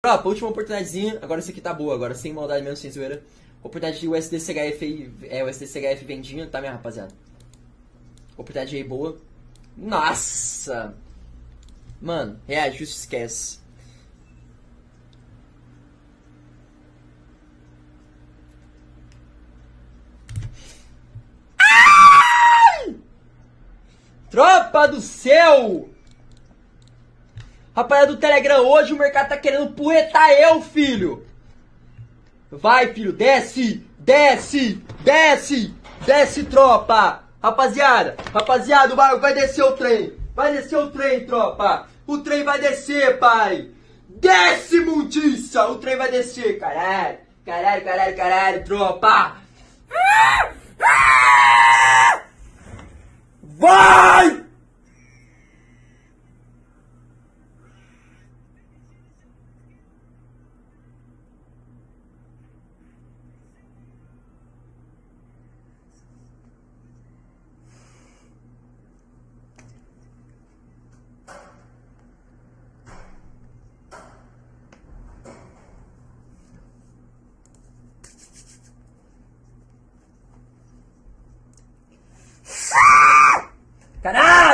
Tropa, última oportunidadezinha. Agora essa aqui tá boa, agora sem maldade mesmo, sem zoeira. Oportunidade de USD CHF aí. É, USD CHF vendinho, tá, minha rapaziada? Oportunidade aí boa. Nossa! Mano, reajuste, esquece. Ai! Tropa do céu! Rapaziada do Telegram, hoje o mercado tá querendo porretar eu, filho! Vai, filho, desce! Desce! Desce! Desce, tropa! Rapaziada, vai descer o trem! Vai descer o trem, tropa! O trem vai descer, pai! Desce, mundiça! O trem vai descer, caralho! Caralho, tropa! Vai! Caralho!